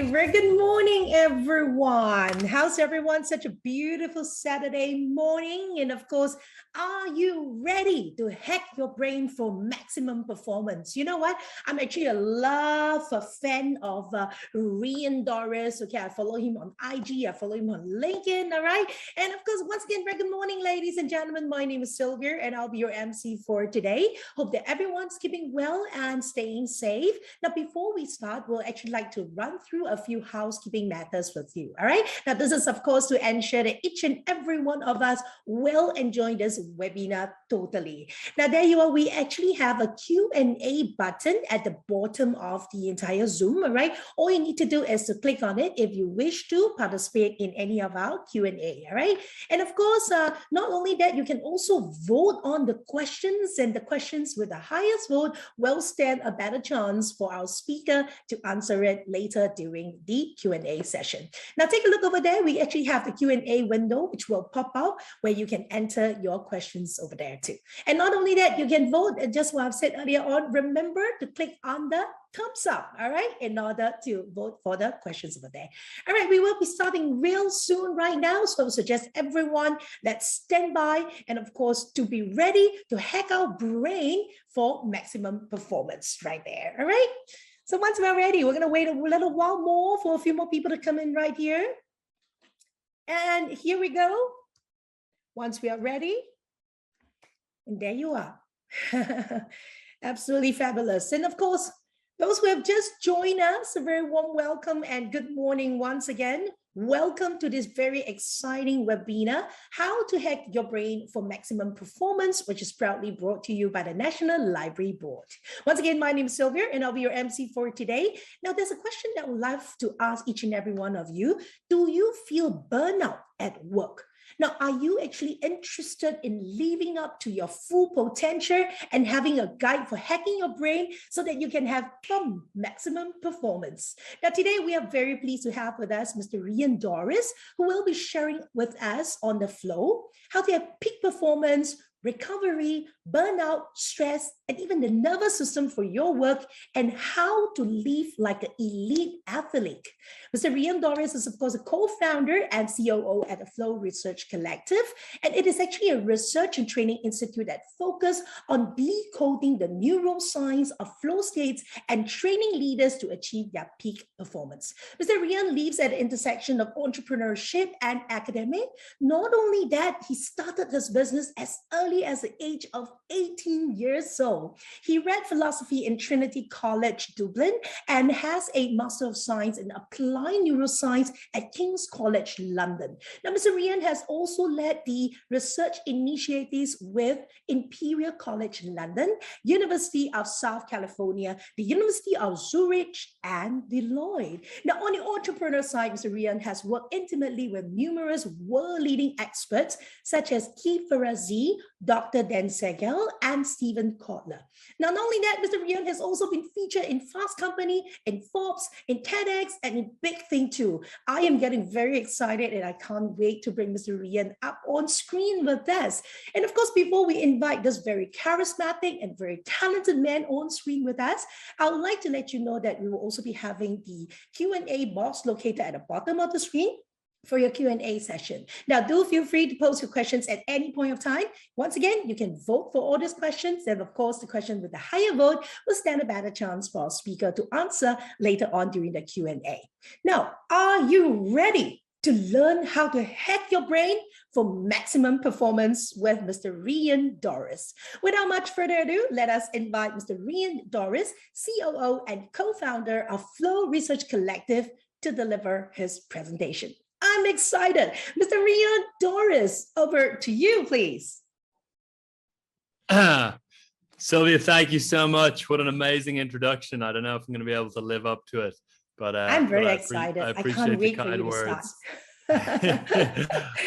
very good morning, everyone. How's everyone? Such a beautiful Saturday morning. And of course, are you ready to hack your brain for maximum performance? You know what? I'm actually a fan of Rian Doris. Okay, I follow him on IG. I follow him on LinkedIn. All right. And of course, once again, very good morning, ladies and gentlemen. My name is Sylvia, and I'll be your MC for today. Hope that everyone's keeping well and staying safe. Now, before we start, we'll actually like to run through a few housekeeping matters with you. All right. Now, this is, of course, to ensure that each and every one of us will enjoy this webinar totally. Now, there you are. We actually have a Q&A button at the bottom of the entire Zoom. All right. All you need to do is to click on it if you wish to participate in any of our Q&A. All right. And of course, not only that, you can also vote on the questions, and the questions with the highest vote will stand a better chance for our speaker to answer it later during the Q&A session. Now, take a look over there. We actually have the Q&A window, which will pop out where you can enter your questions over there too. And not only that, you can vote, just what I've said earlier on, remember to click on the thumbs up, all right, in order to vote for the questions over there. All right, we will be starting real soon right now, so I suggest everyone, let's stand by, and of course, to be ready to hack our brain for maximum performance right there, all right? So once we're ready, we're gonna wait a little while more for a few more people to come in right here. And here we go. Once we are ready, and there you are. Absolutely fabulous. And of course, those who have just joined us, a very warm welcome and good morning once again. Welcome to this very exciting webinar, How to Hack Your Brain for Maximum Performance, which is proudly brought to you by the National Library Board. Once again, my name is Sylvia, and I'll be your MC for today. Now, there's a question that I would love to ask each and every one of you. Do you feel burnout at work? Now, are you actually interested in living up to your full potential and having a guide for hacking your brain so that you can have maximum performance? Now, today we are very pleased to have with us Mr. Rian Doris, who will be sharing with us on the flow how to have peak performance, recovery, burnout, stress, and even the nervous system for your work, and how to live like an elite athlete. Mr. Rian Doris is, of course, a co-founder and COO at the Flow Research Collective, and it is actually a research and training institute that focuses on decoding the neuroscience of flow states and training leaders to achieve their peak performance. Mr. Rian lives at the intersection of entrepreneurship and academic. Not only that, he started his business as early as the age of 18 years old. He read philosophy in Trinity College, Dublin, and has a Master of Science in Applied Neuroscience at King's College, London. Now, Mr. Rian has also led the research initiatives with Imperial College, London, University of South California, the University of Zurich, and Deloitte. Now, on the entrepreneur side, Mr. Rian has worked intimately with numerous world-leading experts such as Keith Ferrazzi, Dr. Dan Segel, and Stephen Kotler. Now, not only that, Mr. Rian has also been featured in Fast Company, in Forbes, in TEDx, and in Big Thing too. I am getting very excited, and I can't wait to bring Mr. Rian up on screen with us. And of course, before we invite this very charismatic and very talented man on screen with us, I would like to let you know that we will also be having the Q&A box located at the bottom of the screen for your Q&A session. Now, do feel free to post your questions at any point of time. Once again, you can vote for all these questions, and of course, the question with the higher vote will stand a better chance for our speaker to answer later on during the Q&A. Now, are you ready to learn how to hack your brain for maximum performance with Mr. Rian Doris? Without much further ado, let us invite Mr. Rian Doris, COO and co-founder of Flow Research Collective, to deliver his presentation. I'm excited. Mr. Rian Doris, over to you, please. Sylvia, thank you so much. What an amazing introduction. I don't know if I'm going to be able to live up to it, but I'm very excited. I appreciate can't wait the kind for you words. to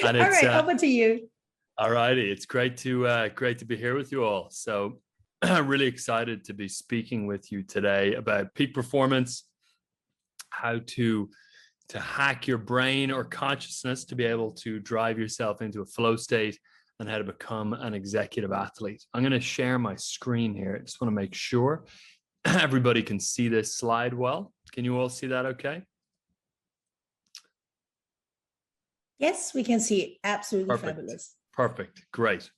start. All right, over to you. All righty. It's great to be here with you all. So I'm really excited to be speaking with you today about peak performance, how to hack your brain or consciousness to be able to drive yourself into a flow state, and how to become an executive athlete. I'm going to share my screen here. I just want to make sure everybody can see this slide well. Can you all see that okay? Yes, we can see it. Absolutely Perfect. fabulous. Perfect. Great.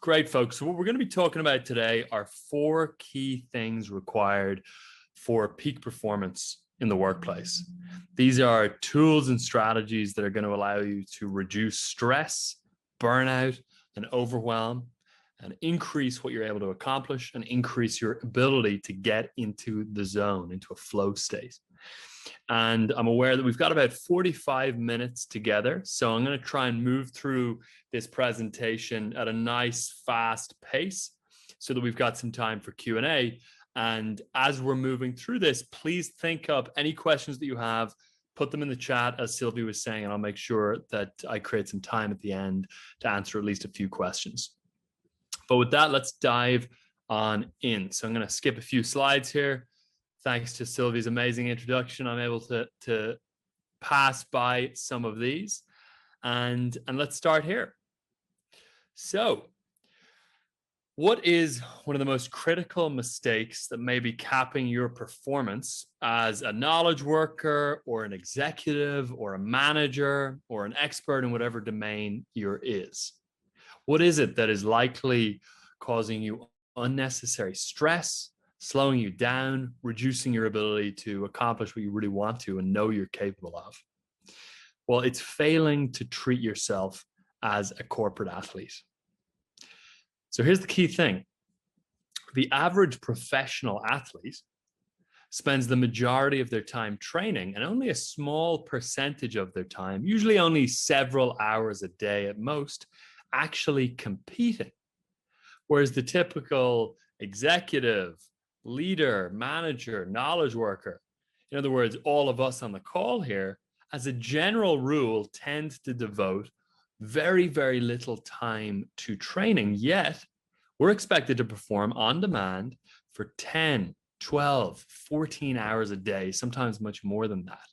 Great, folks. So what we're going to be talking about today are 4 key things required for peak performance in the workplace. These are tools and strategies that are going to allow you to reduce stress, burnout, and overwhelm, and increase what you're able to accomplish and increase your ability to get into the zone, into a flow state. And I'm aware that we've got about 45 minutes together. So I'm going to try and move through this presentation at a nice, fast pace so that we've got some time for Q&A. And as we're moving through this, please think up any questions that you have, put them in the chat, as Sylvie was saying, and I'll make sure that I create some time at the end to answer at least a few questions. But with that, let's dive on in. So I'm going to skip a few slides here. Thanks to Sylvie's amazing introduction, I'm able to pass by some of these. And let's start here. So, what is one of the most critical mistakes that may be capping your performance as a knowledge worker or an executive or a manager or an expert in whatever domain you're is? What is it that is likely causing you unnecessary stress, slowing you down, reducing your ability to accomplish what you really want to and know you're capable of? Well, it's failing to treat yourself as a corporate athlete. So here's the key thing. The average professional athlete spends the majority of their time training and only a small percentage of their time, usually only several hours a day at most, actually competing. Whereas the typical executive, leader, manager, knowledge worker, in other words, all of us on the call here, as a general rule, tend to devote very, very little time to training, yet we're expected to perform on demand for 10, 12, 14 hours a day, sometimes much more than that.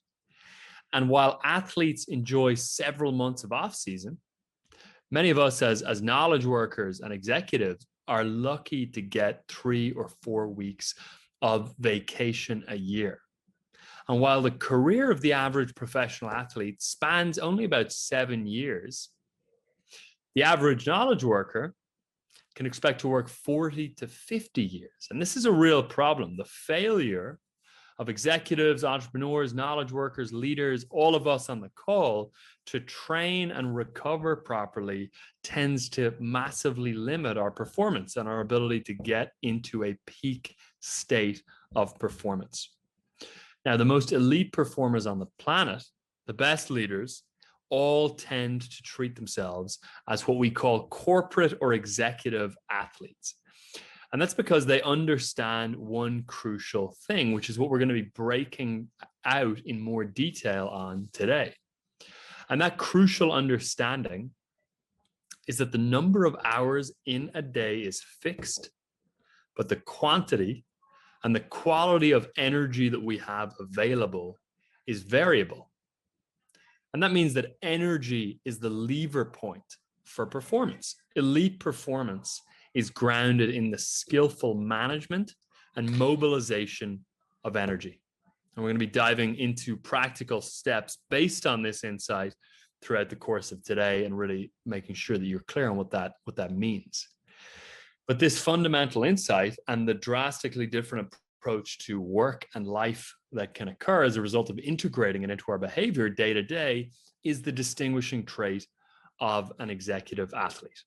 And while athletes enjoy several months of off-season, many of us as knowledge workers and executives are lucky to get 3 or 4 weeks of vacation a year. And while the career of the average professional athlete spans only about 7 years, the average knowledge worker can expect to work 40 to 50 years. And this is a real problem. The failure of executives, entrepreneurs, knowledge workers, leaders, all of us on the call to train and recover properly tends to massively limit our performance and our ability to get into a peak state of performance. Now, the most elite performers on the planet, the best leaders, all tend to treat themselves as what we call corporate or executive athletes. And that's because they understand one crucial thing, which is what we're going to be breaking out in more detail on today. And that crucial understanding is that the number of hours in a day is fixed, but the quantity and the quality of energy that we have available is variable. And that means that energy is the lever point for performance. Elite performance is grounded in the skillful management and mobilization of energy. And we're going to be diving into practical steps based on this insight throughout the course of today and really making sure that you're clear on what that means. But this fundamental insight and the drastically different approach to work and life that can occur as a result of integrating it into our behavior day to day is the distinguishing trait of an executive athlete.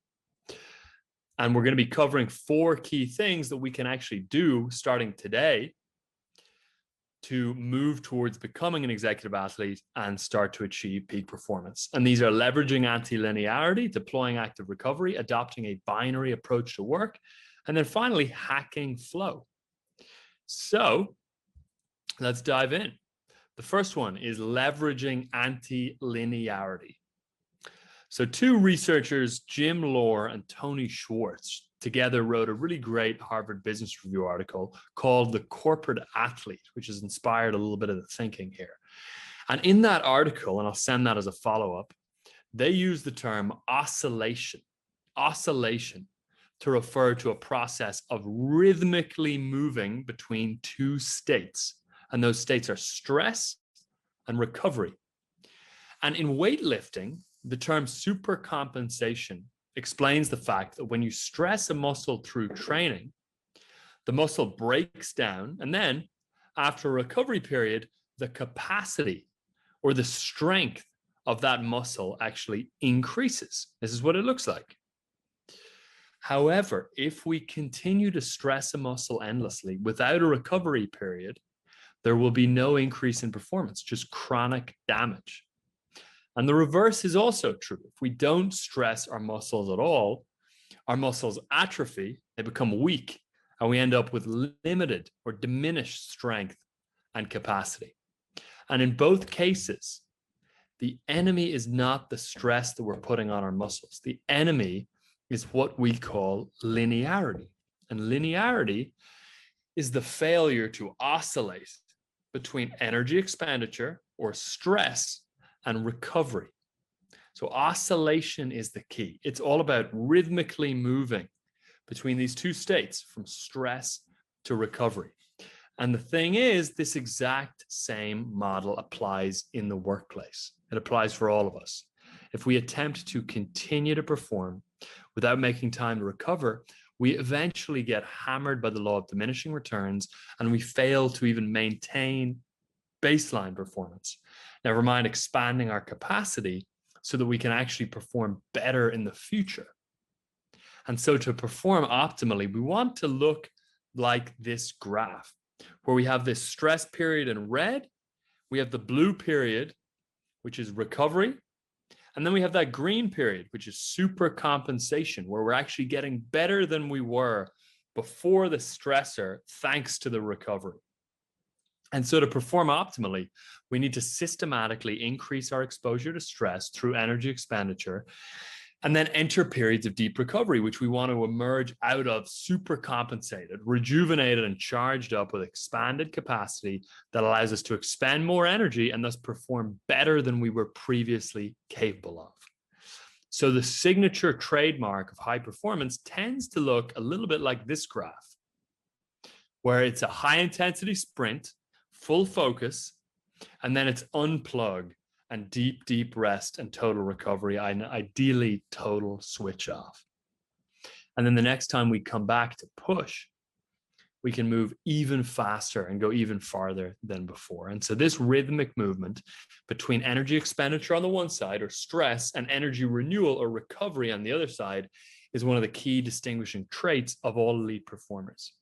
And we're going to be covering 4 key things that we can actually do starting today to move towards becoming an executive athlete and start to achieve peak performance. And these are leveraging anti-linearity, deploying active recovery, adopting a binary approach to work, and then finally hacking flow. So let's dive in. The first one is leveraging anti-linearity. So 2 researchers, Jim Lohr and Tony Schwartz, together wrote a really great Harvard Business Review article called The Corporate Athlete, which has inspired a little bit of the thinking here. And in that article, and I'll send that as a follow-up, they use the term oscillation to refer to a process of rhythmically moving between 2 states. And those states are stress and recovery. And in weightlifting, the term supercompensation explains the fact that when you stress a muscle through training, the muscle breaks down, and then after a recovery period, the capacity or the strength of that muscle actually increases. This is what it looks like. However, if we continue to stress a muscle endlessly without a recovery period, there will be no increase in performance, just chronic damage. And the reverse is also true. If we don't stress our muscles at all, our muscles atrophy, they become weak, and we end up with limited or diminished strength and capacity. And in both cases, the enemy is not the stress that we're putting on our muscles. The enemy is what we call linearity. And linearity is the failure to oscillate between energy expenditure or stress and recovery. So oscillation is the key. It's all about rhythmically moving between these two states, from stress to recovery. And the thing is, this exact same model applies in the workplace. It applies for all of us. If we attempt to continue to perform without making time to recover, we eventually get hammered by the law of diminishing returns, and we fail to even maintain baseline performance. Never mind expanding our capacity so that we can actually perform better in the future. And so to perform optimally, we want to look like this graph, where we have this stress period in red, we have the blue period, which is recovery, and then we have that green period, which is supercompensation, where we're actually getting better than we were before the stressor, thanks to the recovery. And so to perform optimally, we need to systematically increase our exposure to stress through energy expenditure, and then enter periods of deep recovery, which we want to emerge out of super compensated, rejuvenated, and charged up with expanded capacity that allows us to expend more energy and thus perform better than we were previously capable of. So the signature trademark of high performance tends to look a little bit like this graph, where it's a high intensity sprint, full focus, and then it's unplug and deep, deep rest and total recovery, and ideally total switch off. And then the next time we come back to push, we can move even faster and go even farther than before. And so this rhythmic movement between energy expenditure on the one side, or stress, and energy renewal or recovery on the other side is one of the key distinguishing traits of all elite performers.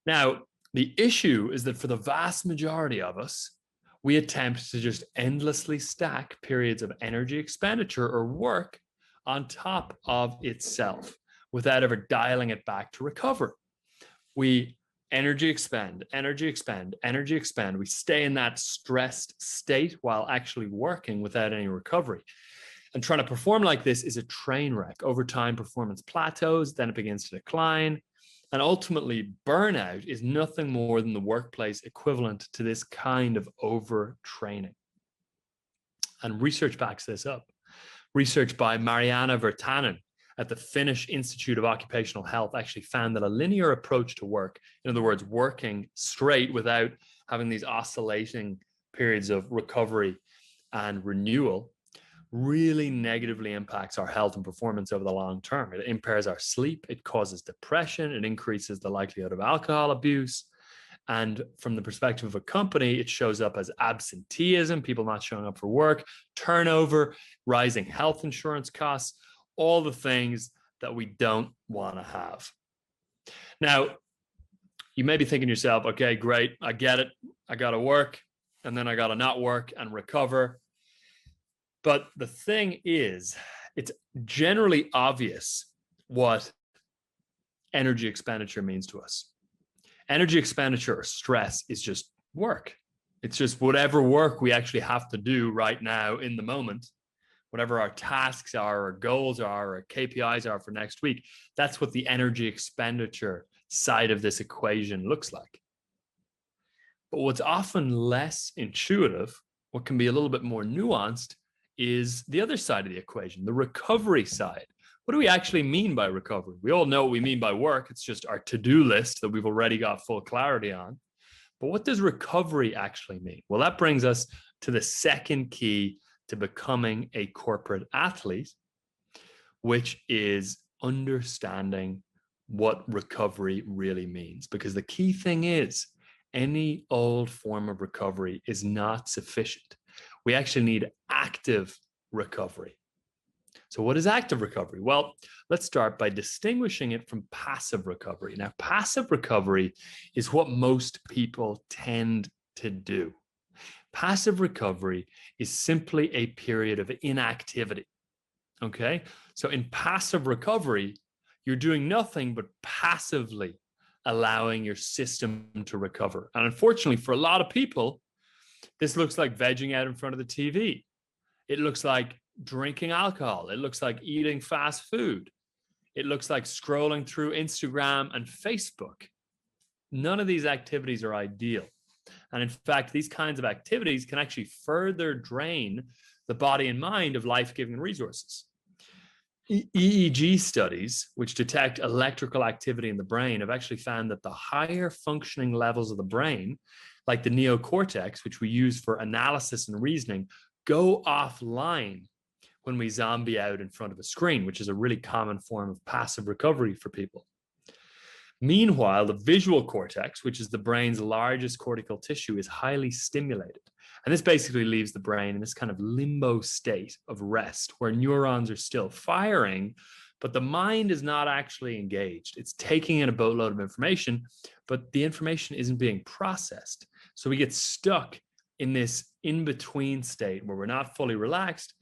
Now, the issue is that for the vast majority of us, we attempt to just endlessly stack periods of energy expenditure or work on top of itself without ever dialing it back to recover. We energy expend, energy expend, energy expend. We stay in that stressed state while actually working without any recovery. And trying to perform like this is a train wreck. Over time, performance plateaus, then it begins to decline. And ultimately, burnout is nothing more than the workplace equivalent to this kind of overtraining. And research backs this up. Research by Mariana Virtanen at the Finnish Institute of Occupational Health actually found that a linear approach to work, in other words, working straight without having these oscillating periods of recovery and renewal, really negatively impacts our health and performance over the long term. It impairs our sleep, it causes depression, it increases the likelihood of alcohol abuse. And from the perspective of a company, it shows up as absenteeism, people not showing up for work, turnover, rising health insurance costs, all the things that we don't want to have. Now, you may be thinking to yourself, okay, great, I get it. I got to work, and then I got to not work and recover. But the thing is, it's generally obvious what energy expenditure means to us. Energy expenditure or stress is just work. It's just whatever work we actually have to do right now in the moment, whatever our tasks are, or goals are, or KPIs are for next week. That's what the energy expenditure side of this equation looks like. But what's often less intuitive, what can be a little bit more nuanced, is the other side of the equation, the recovery side. What do we actually mean by recovery? We all know what we mean by work. It's just our to-do list that we've already got full clarity on. But what does recovery actually mean? Well, that brings us to the second key to becoming a corporate athlete, which is understanding what recovery really means. Because the key thing is, any old form of recovery is not sufficient. We actually need active recovery. So what is active recovery? Well, let's start by distinguishing it from passive recovery. Now, passive recovery is what most people tend to do. Passive recovery is simply a period of inactivity. Okay? So in passive recovery, you're doing nothing but passively allowing your system to recover. And unfortunately, for a lot of people, this looks like vegging out in front of the TV. It looks like drinking alcohol. It looks like eating fast food. It looks like scrolling through Instagram and Facebook. None of these activities are ideal. And in fact, these kinds of activities can actually further drain the body and mind of life-giving resources. EEG studies, which detect electrical activity in the brain, have actually found that the higher functioning levels of the brain, like the neocortex, which we use for analysis and reasoning, go offline when we zombie out in front of a screen, which is a really common form of passive recovery for people. Meanwhile, the visual cortex, which is the brain's largest cortical tissue, is highly stimulated. And this basically leaves the brain in this kind of limbo state of rest where neurons are still firing, but the mind is not actually engaged. It's taking in a boatload of information, but the information isn't being processed. So we get stuck in this in-between state where we're not fully relaxed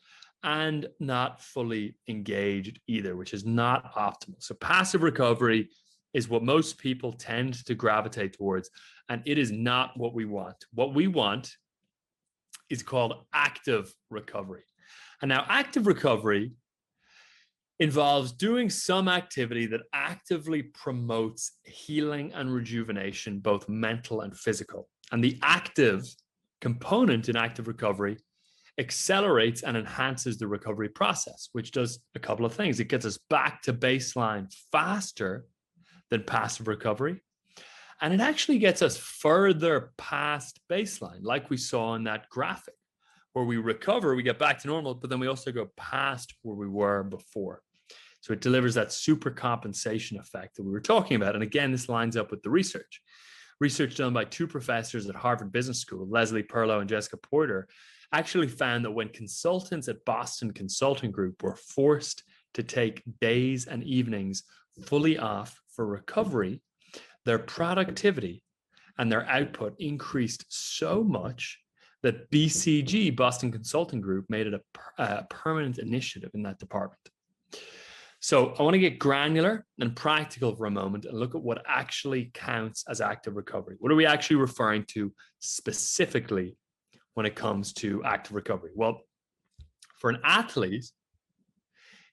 and not fully engaged either, which is not optimal. So passive recovery is what most people tend to gravitate towards, and it is not what we want. What we want is called active recovery. And now active recovery involves doing some activity that actively promotes healing and rejuvenation, both mental and physical. And the active component in active recovery accelerates and enhances the recovery process, which does a couple of things. It gets us back to baseline faster than passive recovery. And it actually gets us further past baseline, like we saw in that graphic, where we recover, we get back to normal, but then we also go past where we were before. So it delivers that super compensation effect that we were talking about. And again, this lines up with the research. Research done by two professors at Harvard Business School, Leslie Perlow and Jessica Porter, actually found that when consultants at Boston Consulting Group were forced to take days and evenings fully off for recovery, their productivity and their output increased so much that BCG, Boston Consulting Group, made it a permanent initiative in that department. So I want to get granular and practical for a moment and look at what actually counts as active recovery. What are we actually referring to specifically when it comes to active recovery? Well, for an athlete,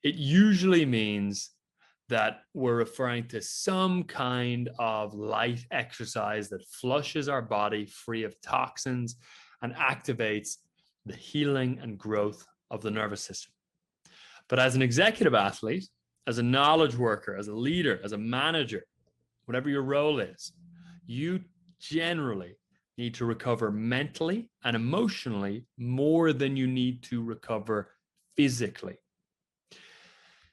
it usually means that we're referring to some kind of light exercise that flushes our body free of toxins and activates the healing and growth of the nervous system. But as an executive athlete, as a knowledge worker, as a leader, as a manager, whatever your role is, you generally need to recover mentally and emotionally more than you need to recover physically.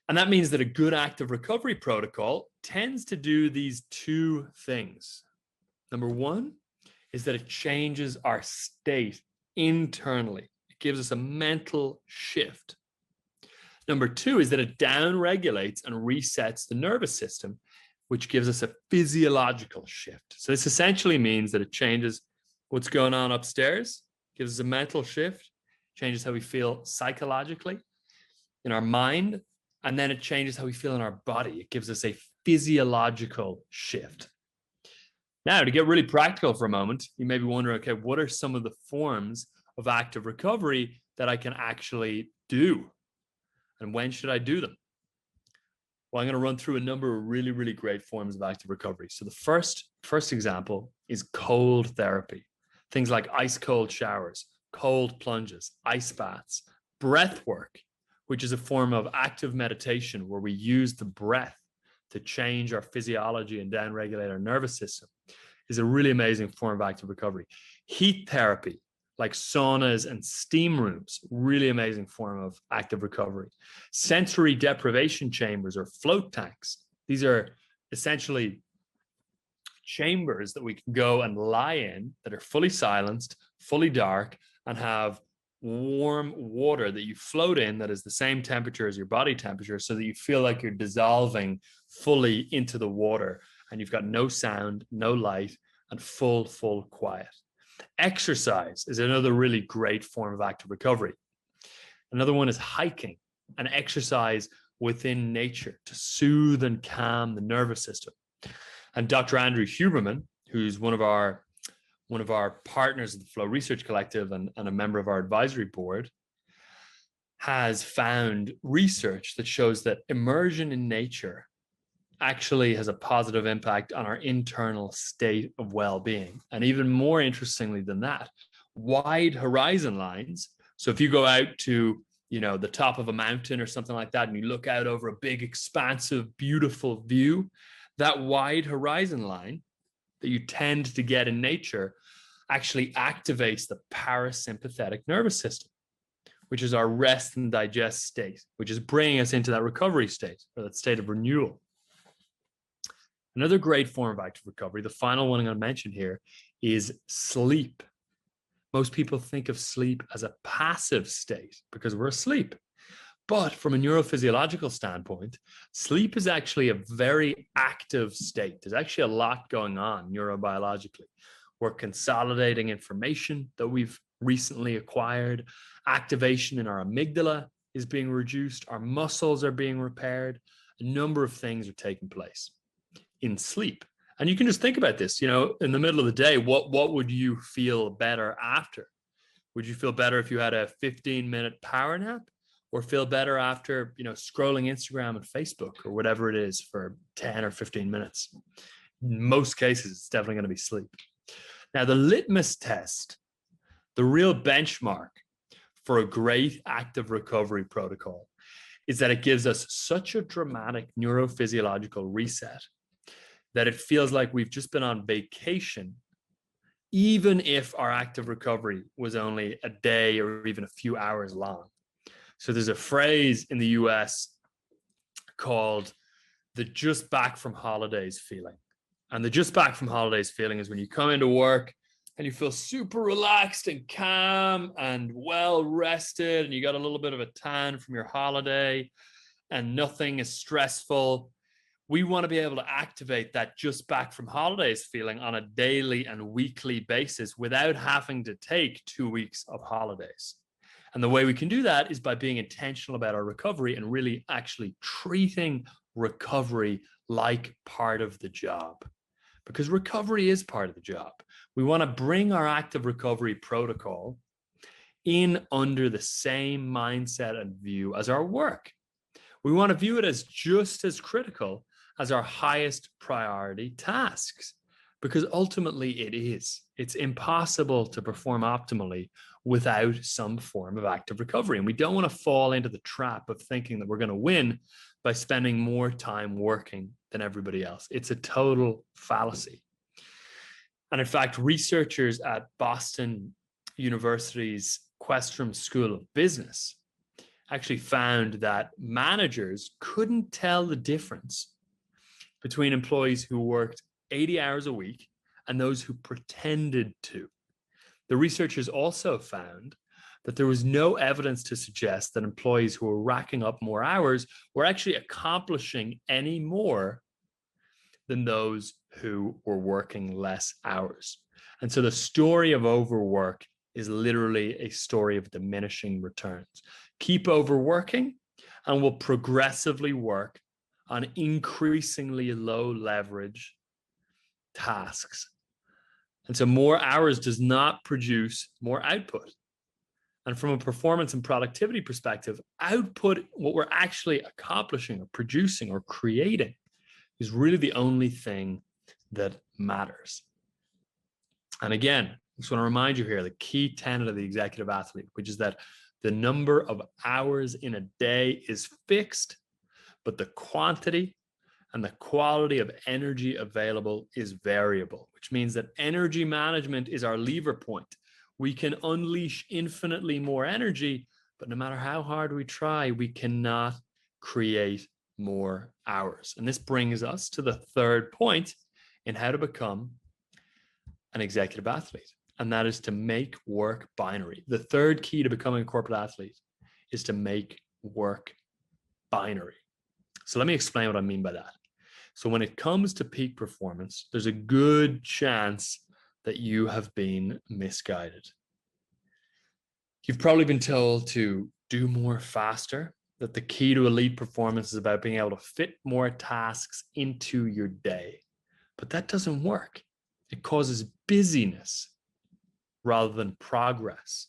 And that means that a good active recovery protocol tends to do these two things. Number one is that it changes our state internally. It gives us a mental shift. Number two is that it downregulates and resets the nervous system, which gives us a physiological shift. So this essentially means that it changes what's going on upstairs, gives us a mental shift, changes how we feel psychologically in our mind, and then it changes how we feel in our body. It gives us a physiological shift. Now, to get really practical for a moment, you may be wondering, okay, what are some of the forms of active recovery that I can actually do? And when should I do them? Well, I'm going to run through a number of really, really great forms of active recovery. So the first example is cold therapy. Things like ice cold showers, cold plunges, ice baths, breath work, which is a form of active meditation where we use the breath to change our physiology and downregulate our nervous system, is a really amazing form of active recovery. Heat therapy, like saunas and steam rooms, really amazing form of active recovery. Sensory deprivation chambers or float tanks. These are essentially chambers that we can go and lie in that are fully silenced, fully dark, and have warm water that you float in that is the same temperature as your body temperature, so that you feel like you're dissolving fully into the water and you've got no sound, no light, and full quiet. Exercise is another really great form of active recovery. Another one is hiking, an exercise within nature to soothe and calm the nervous system. And Dr. Andrew Huberman, who's one of our partners of the Flow Research Collective and a member of our advisory board, has found research that shows that immersion in nature actually has a positive impact on our internal state of well-being. And even more interestingly than that, wide horizon lines. So if you go out to, the top of a mountain or something like that, and you look out over a big, expansive, beautiful view, that wide horizon line that you tend to get in nature actually activates the parasympathetic nervous system, which is our rest and digest state, which is bringing us into that recovery state, or that state of renewal. Another great form of active recovery, the final one I'm going to mention here, is sleep. Most people think of sleep as a passive state because we're asleep. But from a neurophysiological standpoint, sleep is actually a very active state. There's actually a lot going on neurobiologically. We're consolidating information that we've recently acquired. Activation in our amygdala is being reduced. Our muscles are being repaired. A number of things are taking place in sleep. And you can just think about this, in the middle of the day, what would you feel better after? Would you feel better if you had a 15-minute power nap? Or feel better after, scrolling Instagram and Facebook or whatever it is for 10 or 15 minutes? In most cases, it's definitely going to be sleep. Now, the litmus test, the real benchmark for a great active recovery protocol, is that it gives us such a dramatic neurophysiological reset that it feels like we've just been on vacation, even if our active recovery was only a day or even a few hours long. So there's a phrase in the US called the just back from holidays feeling. And the just back from holidays feeling is when you come into work and you feel super relaxed and calm and well rested, and you got a little bit of a tan from your holiday and nothing is stressful. We want to be able to activate that just back from holidays feeling on a daily and weekly basis without having to take 2 weeks of holidays. And the way we can do that is by being intentional about our recovery and really actually treating recovery like part of the job. Because recovery is part of the job. We want to bring our active recovery protocol in under the same mindset and view as our work. We want to view it as just as critical as our highest priority tasks, because ultimately it is. It's impossible to perform optimally without some form of active recovery. And we don't want to fall into the trap of thinking that we're going to win by spending more time working than everybody else. It's a total fallacy. And in fact, researchers at Boston University's Questrom School of Business actually found that managers couldn't tell the difference between employees who worked 80 hours a week and those who pretended to. The researchers also found that there was no evidence to suggest that employees who were racking up more hours were actually accomplishing any more than those who were working less hours. And so the story of overwork is literally a story of diminishing returns. Keep overworking and we'll progressively work on increasingly low leverage tasks. And so more hours does not produce more output. And from a performance and productivity perspective, output, what we're actually accomplishing or producing or creating, is really the only thing that matters. And again, I just want to remind you here, the key tenet of the executive athlete, which is that the number of hours in a day is fixed, but the quantity and the quality of energy available is variable, which means that energy management is our lever point. We can unleash infinitely more energy, but no matter how hard we try, we cannot create more hours. And this brings us to the third point in how to become an executive athlete, and that is to make work binary. The third key to becoming a corporate athlete is to make work binary. So let me explain what I mean by that. So when it comes to peak performance, there's a good chance that you have been misguided. You've probably been told to do more faster, that the key to elite performance is about being able to fit more tasks into your day. But that doesn't work. It causes busyness rather than progress.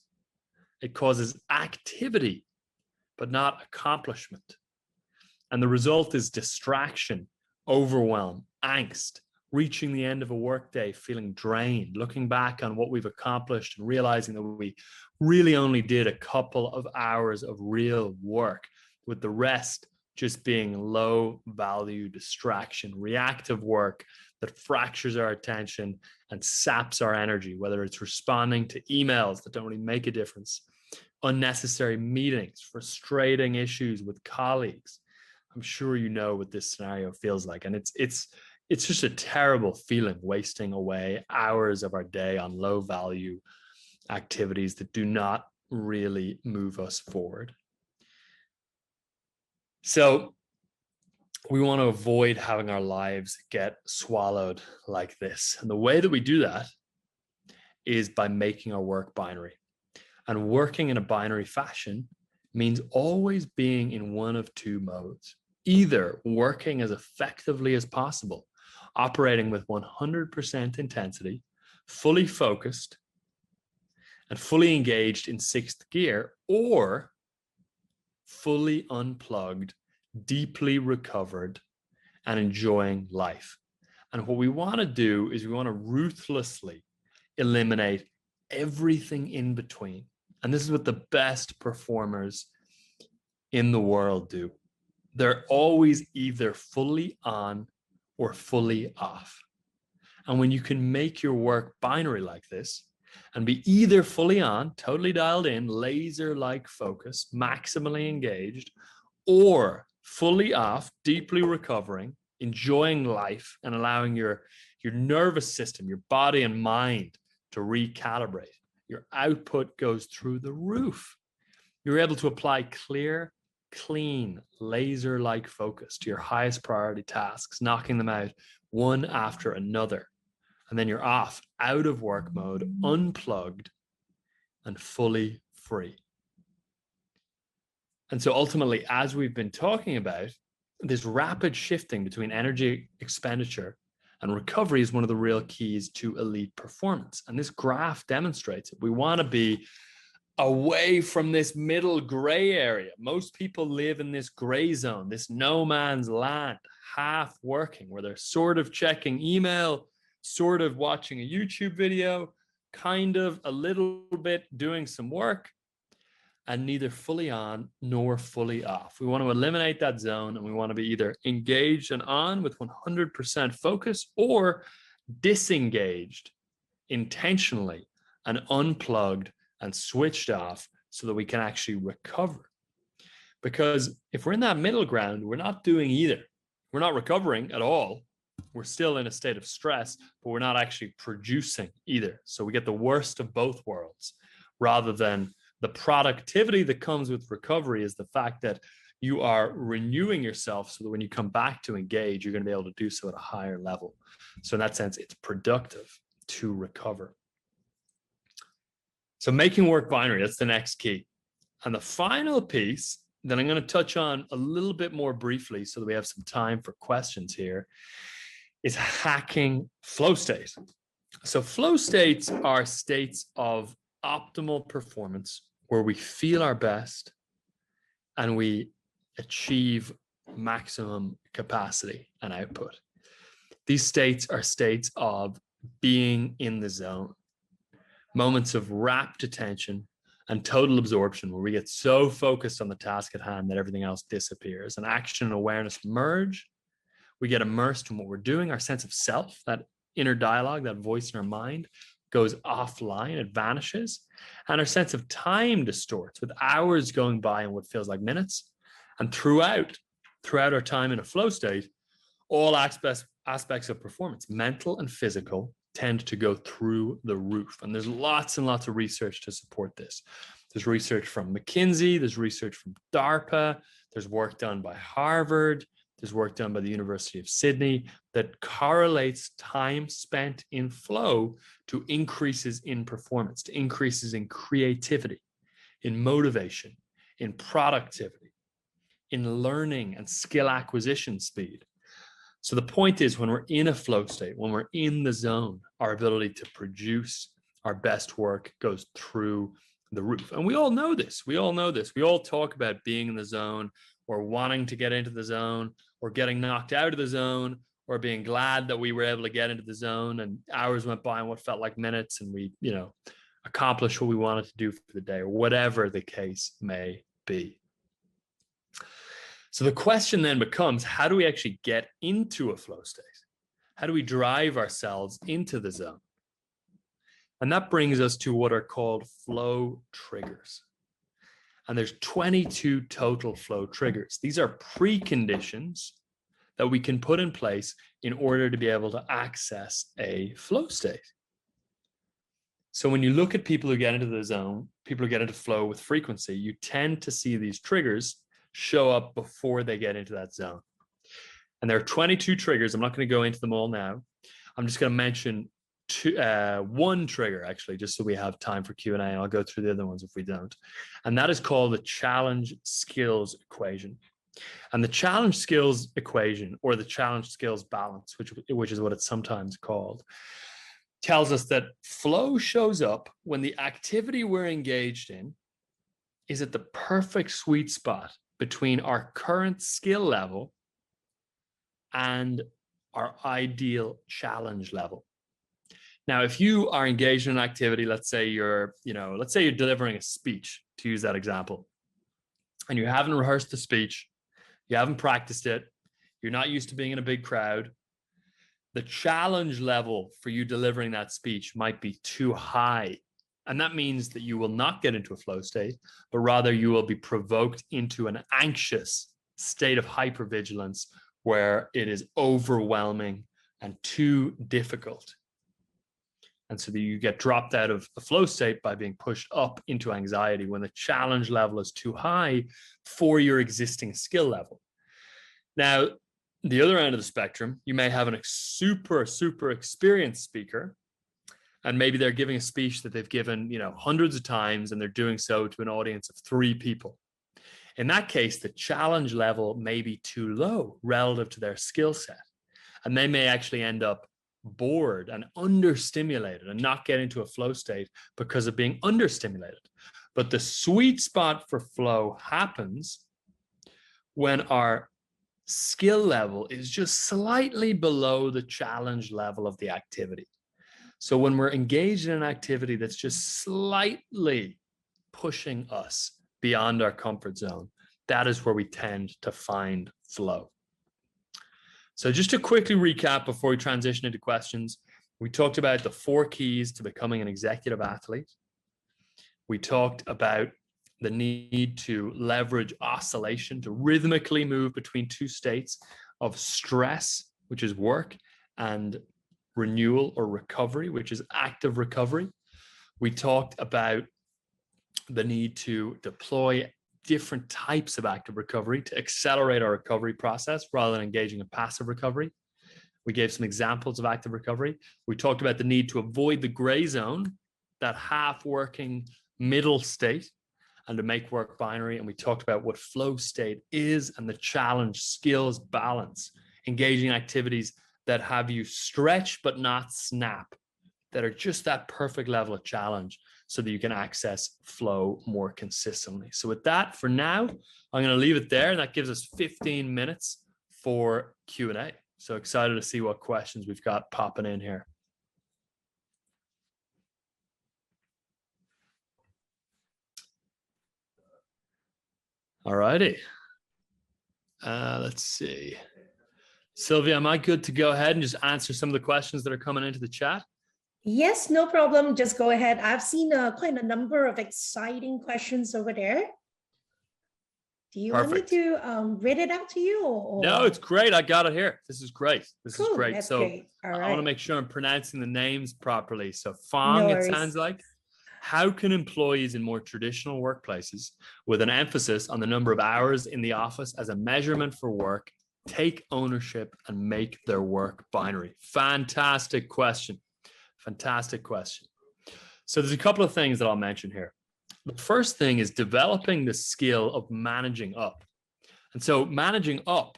It causes activity, but not accomplishment. And the result is distraction, overwhelm, angst, reaching the end of a workday feeling drained, looking back on what we've accomplished and realizing that we really only did a couple of hours of real work, with the rest just being low value distraction, reactive work that fractures our attention and saps our energy, whether it's responding to emails that don't really make a difference, unnecessary meetings, frustrating issues with colleagues. I'm sure you know what this scenario feels like. And it's just a terrible feeling, wasting away hours of our day on low value activities that do not really move us forward. So we want to avoid having our lives get swallowed like this. And the way that we do that is by making our work binary. And working in a binary fashion means always being in one of two modes, either working as effectively as possible, operating with 100% intensity, fully focused, and fully engaged in sixth gear, or fully unplugged, deeply recovered, and enjoying life. And what we want to do is we want to ruthlessly eliminate everything in between. And this is what the best performers in the world do. They're always either fully on or fully off. And when you can make your work binary like this and be either fully on, totally dialed in, laser-like focus, maximally engaged, or fully off, deeply recovering, enjoying life, and allowing your nervous system, your body and mind to recalibrate, your output goes through the roof. You're able to apply clear, clean, laser-like focus to your highest priority tasks, knocking them out one after another. And then you're off, out of work mode, unplugged, and fully free. And so ultimately, as we've been talking about, this rapid shifting between energy expenditure and recovery is one of the real keys to elite performance. And this graph demonstrates it. We want to be away from this middle gray area. Most people live in this gray zone, this no man's land, half working, where they're sort of checking email, sort of watching a YouTube video, kind of a little bit doing some work, and neither fully on nor fully off. We want to eliminate that zone, and we want to be either engaged and on with 100% focus, or disengaged intentionally and unplugged and switched off, so that we can actually recover. Because if we're in that middle ground, we're not doing either. We're not recovering at all. We're still in a state of stress, but we're not actually producing either. So we get the worst of both worlds, rather than the productivity that comes with recovery is the fact that you are renewing yourself so that when you come back to engage, you're going to be able to do so at a higher level. So in that sense, it's productive to recover. So making work binary, that's the next key. And the final piece that I'm going to touch on a little bit more briefly so that we have some time for questions here is hacking flow state. So flow states are states of optimal performance where we feel our best and we achieve maximum capacity and output. These states are states of being in the zone, moments of rapt attention and total absorption, where we get so focused on the task at hand that everything else disappears. And action and awareness merge. We get immersed in what we're doing, our sense of self, that inner dialogue, that voice in our mind, goes offline, it vanishes, and our sense of time distorts with hours going by in what feels like minutes. And throughout our time in a flow state, all aspects of performance, mental and physical, tend to go through the roof. And there's lots and lots of research to support this. There's research from McKinsey, there's research from DARPA, there's work done by Harvard, there's work done by the University of Sydney that correlates time spent in flow to increases in performance, to increases in creativity, in motivation, in productivity, in learning and skill acquisition speed. So the point is, when we're in a flow state, when we're in the zone, our ability to produce our best work goes through the roof. And we all know this. We all talk about being in the zone, or wanting to get into the zone, or getting knocked out of the zone, or being glad that we were able to get into the zone and hours went by in what felt like minutes, and we, accomplished what we wanted to do for the day, or whatever the case may be. So the question then becomes, how do we actually get into a flow state? How do we drive ourselves into the zone? And that brings us to what are called flow triggers. And there's 22 total flow triggers. These are preconditions that we can put in place in order to be able to access a flow state. So when you look at people who get into the zone, people who get into flow with frequency, you tend to see these triggers show up before they get into that zone. And there are 22 triggers. I'm not going to go into them all now. I'm just going to mention one trigger, actually, just so we have time for Q&A. And I'll go through the other ones if we don't. And that is called the challenge skills equation. And the challenge skills equation, or the challenge skills balance, which is what it's sometimes called, tells us that flow shows up when the activity we're engaged in is at the perfect sweet spot between our current skill level and our ideal challenge level. Now, if you are engaged in an activity, let's say you're delivering a speech, to use that example, and you haven't rehearsed the speech, you haven't practiced it, you're not used to being in a big crowd, the challenge level for you delivering that speech might be too high. And that means that you will not get into a flow state, but rather you will be provoked into an anxious state of hypervigilance where it is overwhelming and too difficult. And so that you get dropped out of a flow state by being pushed up into anxiety when the challenge level is too high for your existing skill level. Now, the other end of the spectrum, you may have a super experienced speaker, and maybe they're giving a speech that they've given, hundreds of times, and they're doing so to an audience of 3 people. In that case, the challenge level may be too low relative to their skill set, and they may actually end up bored and understimulated and not get into a flow state because of being understimulated. But the sweet spot for flow happens when our skill level is just slightly below the challenge level of the activity. So when we're engaged in an activity that's just slightly pushing us beyond our comfort zone, that is where we tend to find flow. So just to quickly recap before we transition into questions, we talked about the 4 keys to becoming an executive athlete. We talked about the need to leverage oscillation to rhythmically move between 2 states of stress, which is work, and renewal or recovery, which is active recovery. We talked about the need to deploy different types of active recovery to accelerate our recovery process rather than engaging in passive recovery. We gave some examples of active recovery. We talked about the need to avoid the gray zone, that half-working middle state, and to make work binary. And we talked about what flow state is and the challenge skills balance, engaging activities that have you stretch but not snap, that are just that perfect level of challenge so that you can access flow more consistently. So with that, for now, I'm going to leave it there, and that gives us 15 minutes for Q&A. So excited to see what questions we've got popping in here. All righty. Let's see. Sylvia, am I good to go ahead and just answer some of the questions that are coming into the chat? Yes, no problem. Just go ahead. I've seen quite a number of exciting questions over there. Do you want me Perfect. to read it out to you No, it's great. I got it here. This is great. This is Cool, great. that's So great. All I want to right. make sure I'm pronouncing the names properly. So No Fong, it worries. sounds like. How can employees in more traditional workplaces, with an emphasis on the number of hours in the office as a measurement for work, take ownership and make their work binary? Fantastic question. Fantastic question. So there's a couple of things that I'll mention here. The first thing is developing the skill of managing up. And so managing up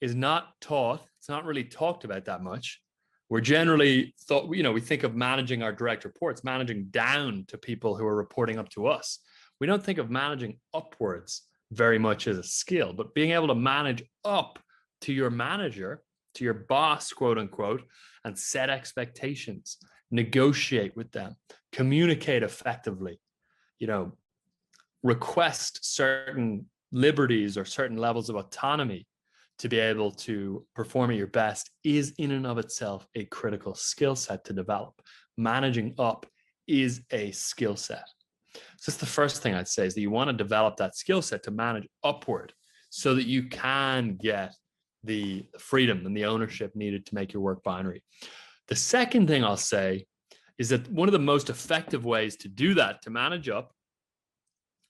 is not taught. It's not really talked about that much. We're generally thought, we think of managing our direct reports, managing down to people who are reporting up to us. We don't think of managing upwards very much as a skill, but being able to manage up to your manager, to your boss, quote unquote, and set expectations, negotiate with them, communicate effectively, request certain liberties or certain levels of autonomy to be able to perform at your best is in and of itself a critical skill set to develop. Managing up is a skill set. So that's the first thing I'd say, is that you want to develop that skill set to manage upward so that you can get the freedom and the ownership needed to make your work binary. The second thing I'll say is that one of the most effective ways to do that, to manage up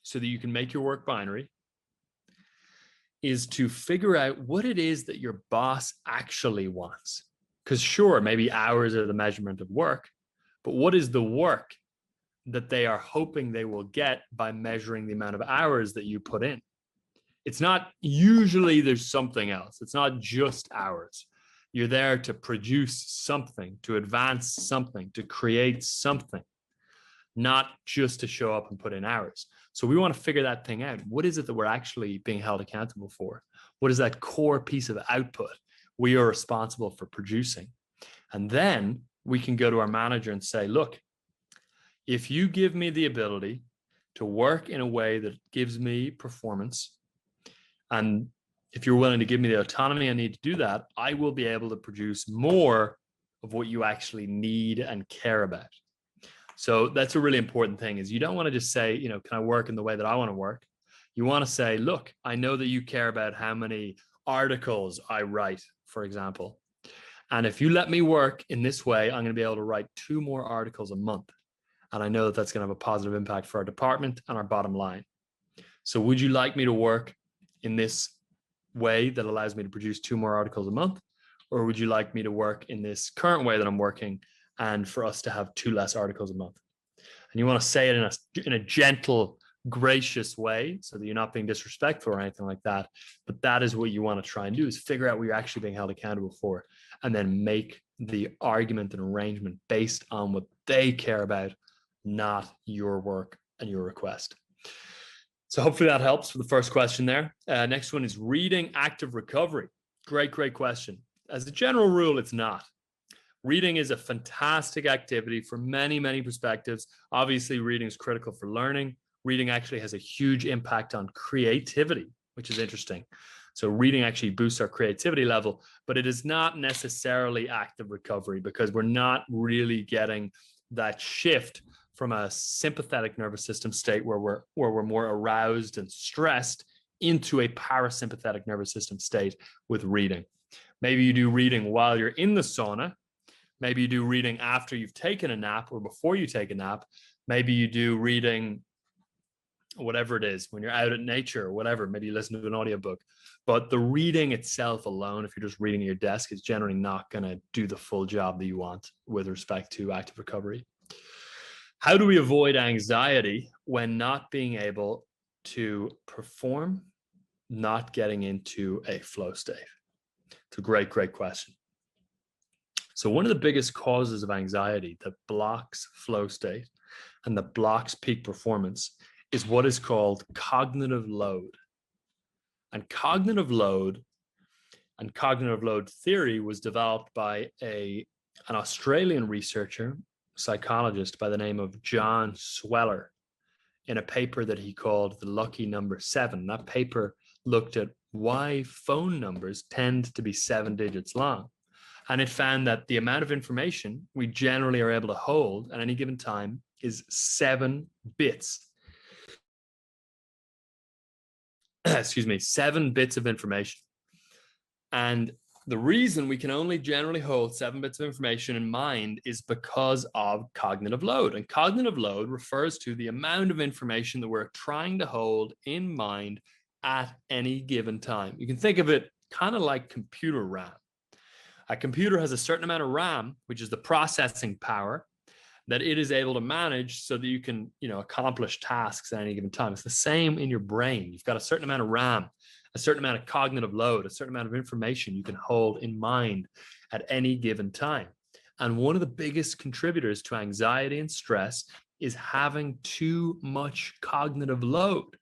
so that you can make your work binary, is to figure out what it is that your boss actually wants. Because sure, maybe hours are the measurement of work, but what is the work that they are hoping they will get by measuring the amount of hours that you put in? It's not, usually there's something else. It's not just hours. You're there to produce something, to advance something, to create something, not just to show up and put in hours. So we want to figure that thing out. What is it that we're actually being held accountable for? What is that core piece of output we are responsible for producing? And then we can go to our manager and say, look, if you give me the ability to work in a way that gives me performance, and if you're willing to give me the autonomy I need to do that, I will be able to produce more of what you actually need and care about. So that's a really important thing, is you don't want to just say, can I work in the way that I want to work? You want to say, look, I know that you care about how many articles I write, for example. And if you let me work in this way, I'm going to be able to write 2 more articles a month. And I know that that's going to have a positive impact for our department and our bottom line. So would you like me to work in this way that allows me to produce 2 more articles a month? Or would you like me to work in this current way that I'm working, and for us to have 2 less articles a month? And you want to say it in a gentle, gracious way so that you're not being disrespectful or anything like that. But that is what you want to try and do, is figure out what you're actually being held accountable for, and then make the argument and arrangement based on what they care about, not your work and your request. So hopefully that helps for the first question there. Next one is reading active recovery. Great question. As a general rule, it's not. Reading is a fantastic activity for many, many perspectives. Obviously, reading is critical for learning. Reading actually has a huge impact on creativity, which is interesting. So reading actually boosts our creativity level, but it is not necessarily active recovery, because we're not really getting that shift from a sympathetic nervous system state where we're more aroused and stressed into a parasympathetic nervous system state with reading. Maybe you do reading while you're in the sauna. Maybe you do reading after you've taken a nap or before you take a nap. Maybe you do reading, whatever it is, when you're out at nature or whatever. Maybe you listen to an audiobook. But the reading itself alone, if you're just reading at your desk, is generally not going to do the full job that you want with respect to active recovery. How do we avoid anxiety when not being able to perform, not getting into a flow state? It's a great question. So one of the biggest causes of anxiety that blocks flow state and that blocks peak performance is what is called cognitive load. And cognitive load theory was developed by an Australian researcher, psychologist by the name of John Sweller, in a paper that he called The Lucky Number 7. That paper looked at why phone numbers tend to be 7 digits long. And it found that the amount of information we generally are able to hold at any given time is 7 bits. Excuse me, 7 bits of information. And the reason we can only generally hold 7 bits of information in mind is because of cognitive load. And cognitive load refers to the amount of information that we're trying to hold in mind at any given time. You can think of it kind of like computer RAM. A computer has a certain amount of RAM, which is the processing power that it is able to manage so that you can, accomplish tasks at any given time. It's the same in your brain. You've got a certain amount of RAM, a certain amount of cognitive load, a certain amount of information you can hold in mind at any given time. And one of the biggest contributors to anxiety and stress is having too much cognitive load,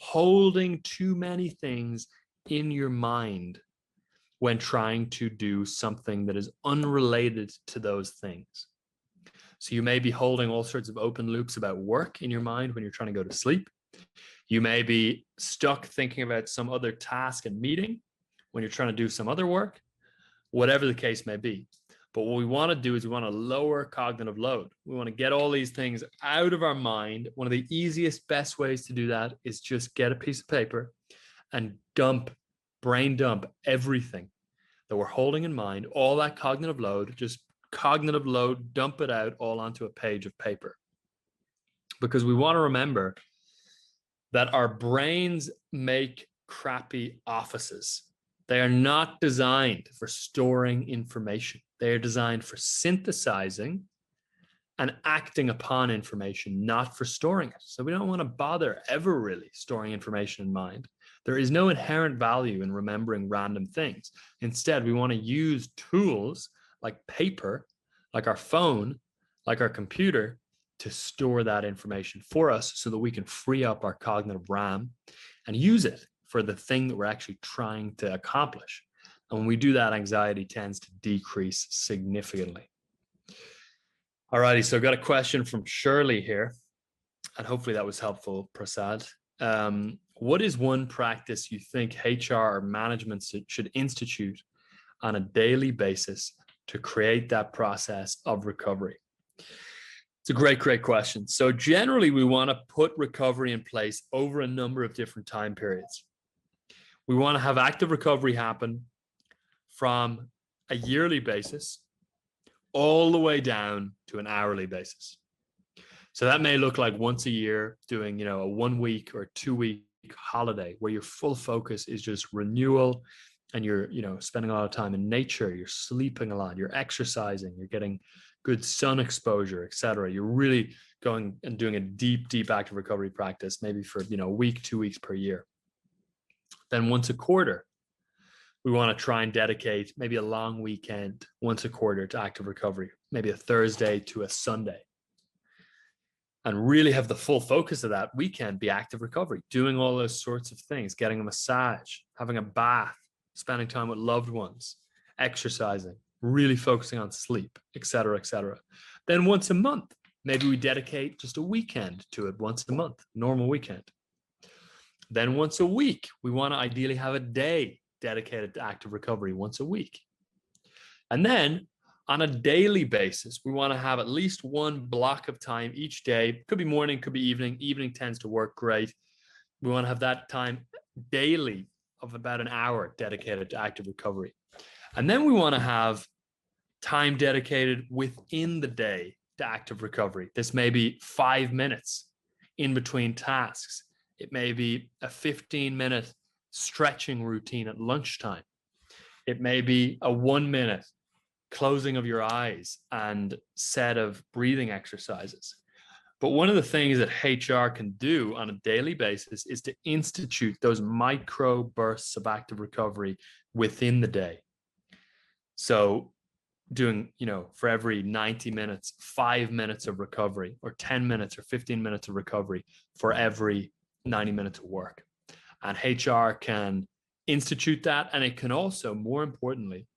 holding too many things in your mind when trying to do something that is unrelated to those things. So you may be holding all sorts of open loops about work in your mind when you're trying to go to sleep. You may be stuck thinking about some other task and meeting when you're trying to do some other work, whatever the case may be. But what we want to do is we want to lower cognitive load. We want to get all these things out of our mind. One of the easiest, best ways to do that is just get a piece of paper and brain dump everything that we're holding in mind, all that cognitive load, just cognitive load, dump it out all onto a page of paper. Because we want to remember that our brains make crappy offices. They are not designed for storing information. They are designed for synthesizing and acting upon information, not for storing it. So we don't want to bother ever really storing information in mind. There is no inherent value in remembering random things. Instead, we want to use tools like paper, like our phone, like our computer, to store that information for us so that we can free up our cognitive RAM and use it for the thing that we're actually trying to accomplish. And when we do that, anxiety tends to decrease significantly. All righty, so I've got a question from Shirley here, and hopefully that was helpful, Prasad. What is one practice you think HR or management should institute on a daily basis to create that process of recovery? It's a great question. So generally, we want to put recovery in place over a number of different time periods. We want to have active recovery happen from a yearly basis all the way down to an hourly basis. So that may look like once a year doing, a 1 week or 2 week holiday where your full focus is just renewal, and you're, spending a lot of time in nature, you're sleeping a lot, you're exercising, you're getting good sun exposure, etc. You're really going and doing a deep active recovery practice, maybe for, a week, 2 weeks per year. Then once a quarter, we want to try and dedicate maybe a long weekend once a quarter to active recovery, maybe a Thursday to a Sunday. And really have the full focus of that weekend be active recovery, doing all those sorts of things, getting a massage, having a bath, spending time with loved ones, exercising, really focusing on sleep, etc., etc. Then once a month, maybe we dedicate just a weekend to it once a month, normal weekend. Then once a week, we want to ideally have a day dedicated to active recovery once a week. And then on a daily basis, we want to have at least one block of time each day. Could be morning, could be evening. Evening tends to work great. We want to have that time daily of about an hour dedicated to active recovery. And then we want to have time dedicated within the day to active recovery. This may be 5 minutes in between tasks. It may be a 15-minute stretching routine at lunchtime. It may be a 1 minute closing of your eyes and set of breathing exercises. But one of the things that HR can do on a daily basis is to institute those micro bursts of active recovery within the day. So doing, for every 90 minutes, 5 minutes of recovery, or 10 minutes or 15 minutes of recovery for every 90 minutes of work. And HR can institute that. And it can also, more importantly,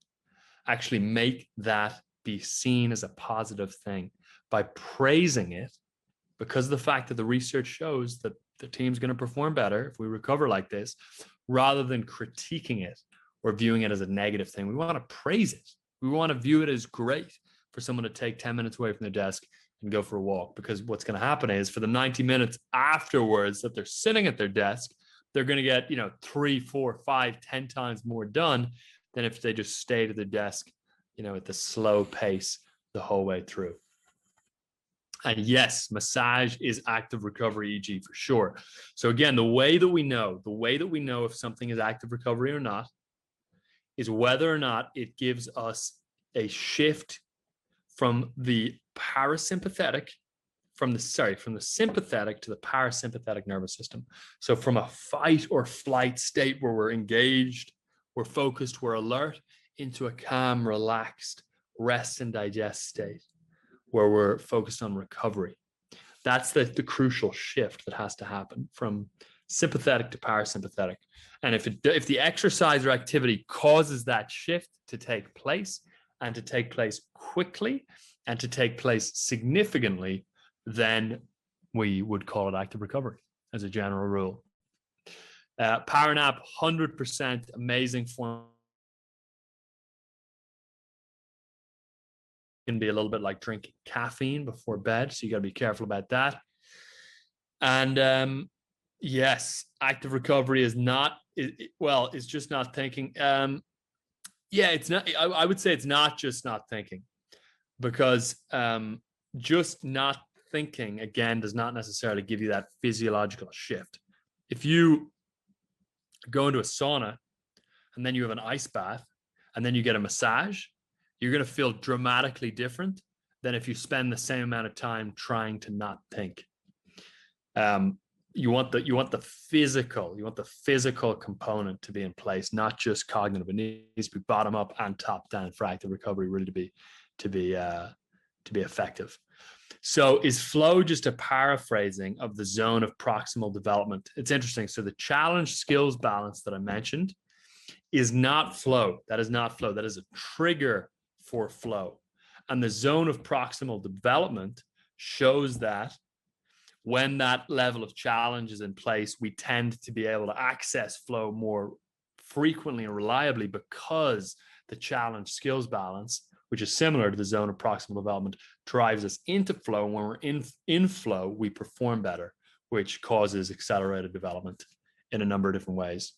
actually make that be seen as a positive thing by praising it, because of the fact that the research shows that the team's going to perform better if we recover like this, rather than critiquing it or viewing it as a negative thing. We want to praise it. We want to view it as great for someone to take 10 minutes away from their desk and go for a walk, because what's going to happen is for the 90 minutes afterwards that they're sitting at their desk, they're going to get, 3, 4, 5, 10 times more done than if they just stayed at their desk, at the slow pace the whole way through. And yes, massage is active recovery EG for sure. So again, the way that we know if something is active recovery or not is whether or not it gives us a shift from the sympathetic to the parasympathetic nervous system. So from a fight or flight state where we're engaged, we're focused, we're alert, into a calm, relaxed, rest and digest state where we're focused on recovery. That's the crucial shift that has to happen from sympathetic to parasympathetic. And if the exercise or activity causes that shift to take place, and to take place quickly, and to take place significantly, then we would call it active recovery as a general rule. Power nap, 100% amazing form. Can be a little bit like drinking caffeine before bed, so you got to be careful about that. And yes, active recovery is it's just not thinking. It's not. I would say it's not just not thinking, because just not thinking again does not necessarily give you that physiological shift. If you go into a sauna and then you have an ice bath and then you get a massage, you're going to feel dramatically different than if you spend the same amount of time trying to not think. You want the physical component to be in place, not just cognitive. It needs to be bottom up and top down for active recovery really to be effective. So is flow just a paraphrasing of the zone of proximal development? It's interesting. So the challenge skills balance that I mentioned is not flow. That is not flow. That is a trigger for flow. And the zone of proximal development shows that when that level of challenge is in place, we tend to be able to access flow more frequently and reliably, because the challenge skills balance, which is similar to the zone of proximal development, drives us into flow. And when we're in flow, we perform better, which causes accelerated development in a number of different ways.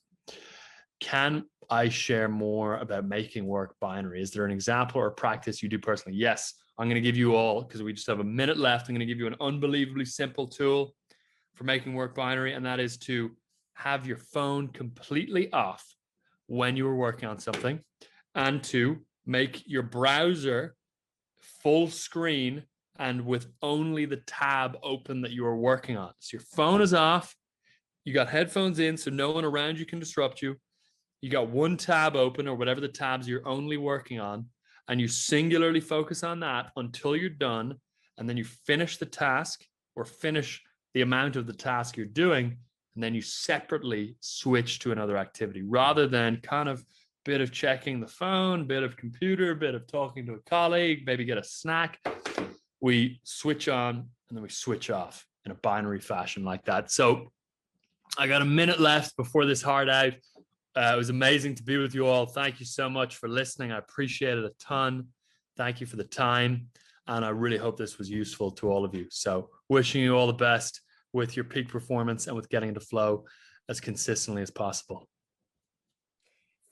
Can I share more about making work binary? Is there an example or a practice you do personally? Yes, I'm going to give you all, because we just have a minute left, I'm going to give you an unbelievably simple tool for making work binary, and that is to have your phone completely off when you are working on something, and to make your browser full screen and with only the tab open that you are working on. So your phone is off, you got headphones in so no one around you can disrupt you. You got one tab open, or whatever the tabs you're only working on, and you singularly focus on that until you're done, and then you finish the task or finish the amount of the task you're doing, and then you separately switch to another activity, rather than kind of bit of checking the phone, bit of computer, bit of talking to a colleague, maybe get a snack. We switch on and then we switch off in a binary fashion like that. So I got a minute left before this hard out. It was amazing to be with you all. Thank you so much for listening. I appreciate it a ton. Thank you for the time. And I really hope this was useful to all of you. So wishing you all the best with your peak performance and with getting into flow as consistently as possible.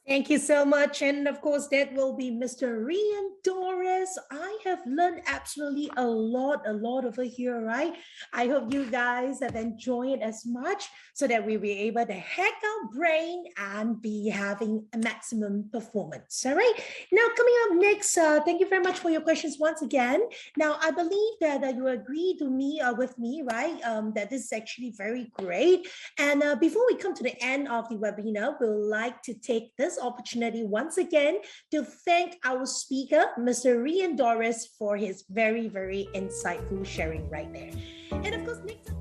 Thank you so much. And of course, that will be Mr. Rian Doris. I have learned absolutely a lot over here, right? I hope you guys have enjoyed as much so that we'll be able to hack our brain and be having a maximum performance. All right. Now, coming up next, thank you very much for your questions once again. Now, I believe that you agree with me, right? That this is actually very great. And before we come to the end of the webinar, we'll like to take this opportunity once again to thank our speaker, Mr. Rian Doris, for his very, very insightful sharing right there. And of course, next